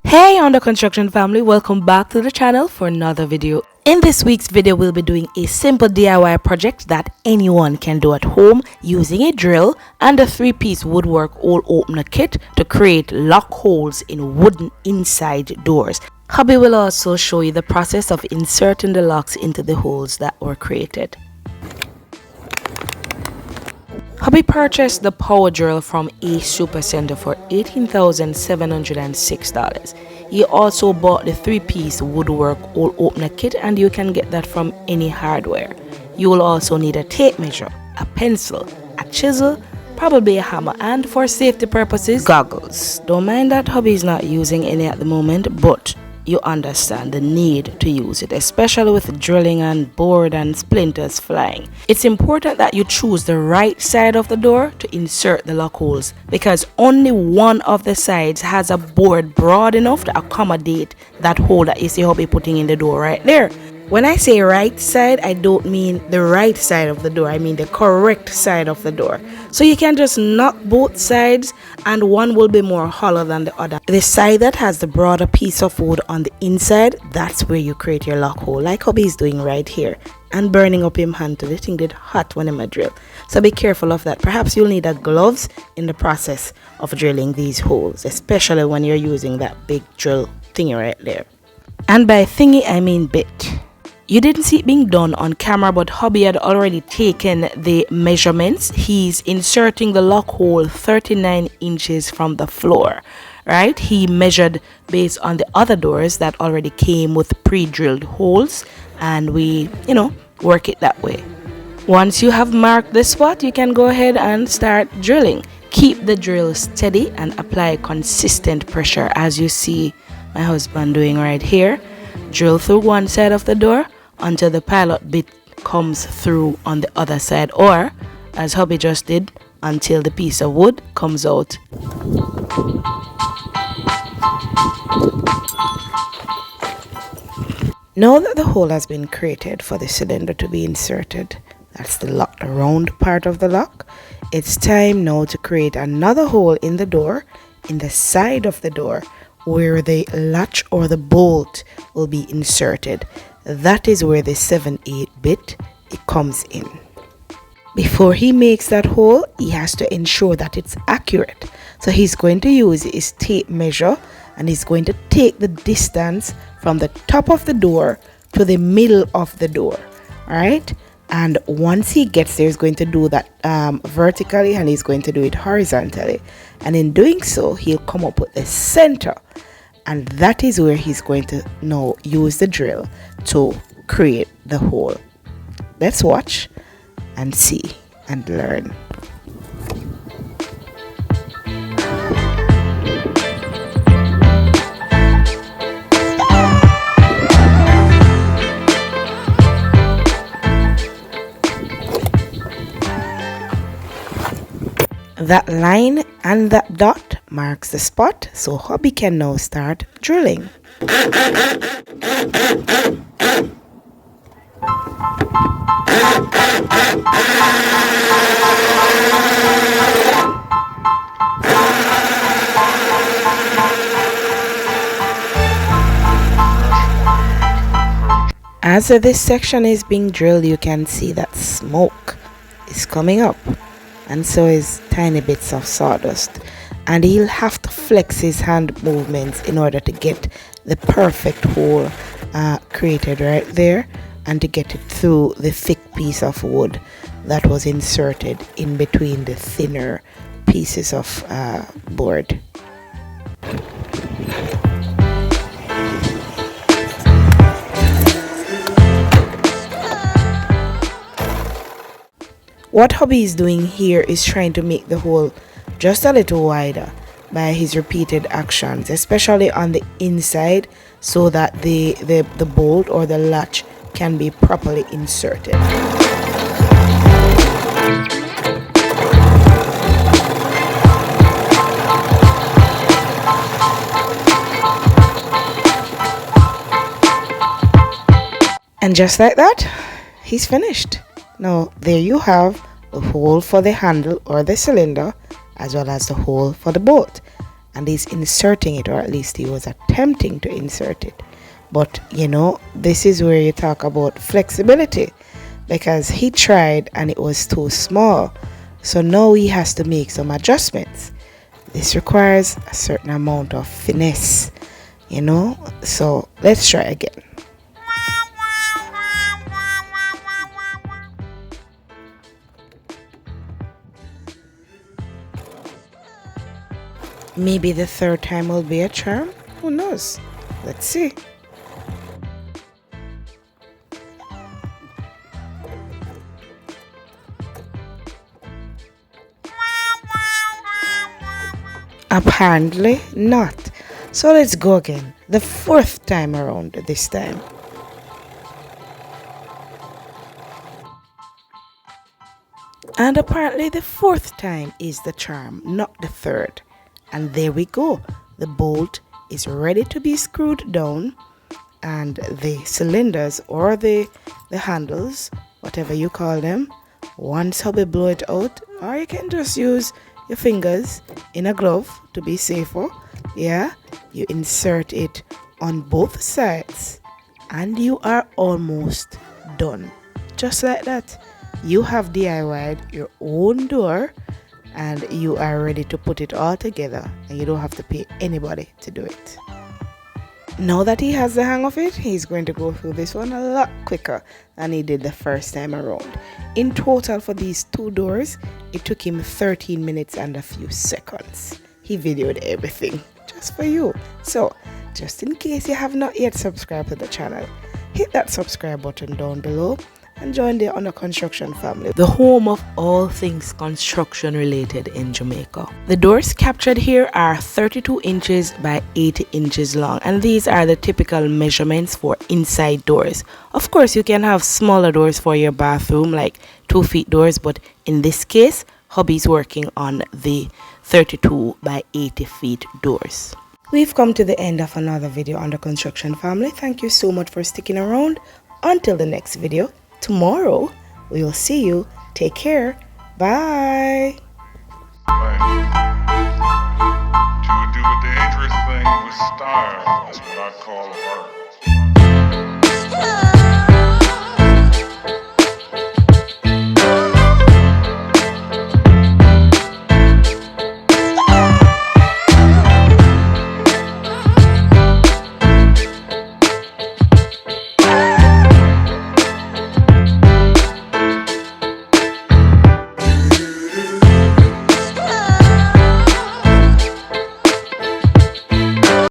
Hey under construction family, welcome back to the channel for another video. In this week's video, we'll be doing a simple DIY project that anyone can do at home using a drill and a 3-piece woodwork hole opener kit to create lock holes in wooden inside doors. Hubby will also show you the process of inserting the locks into the holes that were created. Hubby purchased the power drill from a super center for $18,706. He also bought the 3-piece woodwork hole opener kit, and you can get that from any hardware. You will also need a tape measure, a pencil, a chisel, probably a hammer, and for safety purposes, goggles. Don't mind that hubby is not using any at the moment, but you understand the need to use it, especially with drilling and board and splinters flying. It's important that you choose the right side of the door to insert the lock holes, because only one of the sides has a board broad enough to accommodate that hole that you see hubby putting in the door right there. When I say right side, I don't mean the right side of the door, I mean the correct side of the door. So you can just knock both sides and one will be more hollow than the other. The side that has the broader piece of wood on the inside, that's where you create your lock hole, like hubby is doing right here. And burning up him hand to the thing did hot when him a drill. So be careful of that. Perhaps you'll need a gloves in the process of drilling these holes, especially when you're using that big drill thingy right there. And by thingy I mean bit. You didn't see it being done on camera, but hubby had already taken the measurements. He's inserting the lock hole 39 inches from the floor, right? He measured based on the other doors that already came with pre-drilled holes, and we, work it that way. Once you have marked the spot, you can go ahead and start drilling. Keep the drill steady and apply consistent pressure, as you see my husband doing right here. Drill through one side of the door until the pilot bit comes through on the other side, or as hubby just did, until the piece of wood comes out. Now that the hole has been created for the cylinder to be inserted, that's the lock, the round part of the lock, it's time now to create another hole in the door, in the side of the door, where the latch or the bolt will be inserted. That is where the 7/8 bit it comes in. Before he makes that hole, he has to ensure that it's accurate. So he's going to use his tape measure, and he's going to take the distance from the top of the door to the middle of the door. All right. And once he gets there, he's going to do that vertically, and he's going to do it horizontally. And in doing so, he'll come up with the center. And that is where he's going to now use the drill to create the hole. Let's watch and see and learn. That line and that dot marks the spot, so hubby can now start drilling. As this section is being drilled, you can see that smoke is coming up, and so is tiny bits of sawdust, and he'll have to flex his hand movements in order to get the perfect hole created right there, and to get it through the thick piece of wood that was inserted in between the thinner pieces of board. What hubby is doing here is trying to make the hole just a little wider by his repeated actions, especially on the inside, so that the bolt or the latch can be properly inserted. And just like that, he's finished. Now there you have the hole for the handle or the cylinder, as well as the hole for the bolt. and he's inserting it, or at least he was attempting to insert it. But you know, this is where you talk about flexibility, because he tried and it was too small. So now he has to make some adjustments. This requires a certain amount of finesse, you know. So let's try again. Maybe the third time will be a charm. Who knows? Let's see. Apparently not. So let's go again. The fourth time around this time. And apparently the fourth time is the charm, not the third. And there we go. The bolt is ready to be screwed down, and the cylinders, or the handles, whatever you call them, once hubby blow it out, or you can just use your fingers in a glove to be safer. Yeah, you insert it on both sides and you are almost done. Just like that, you have DIY'd your own door and you are ready to put it all together, and you don't have to pay anybody to do it. Now that he has the hang of it, he's going to go through this one a lot quicker than he did the first time around. In total for these two doors, it took him 13 minutes and a few seconds. He videoed everything just for you. So, just in case you have not yet subscribed to the channel, hit that subscribe button down below and join the Under Construction family, the home of all things construction related in Jamaica. The doors captured here are 32 inches by 80 inches long, and these are the typical measurements for inside doors. Of course, you can have smaller doors for your bathroom, like 2 feet doors, but in this case, hubby's working on the 32 by 80 feet doors. We've come to the end of another video, Under Construction family. Thank you so much for sticking around. Until the next video, tomorrow, we will see you. Take care. Bye. To do a dangerous thing with style is what I call art.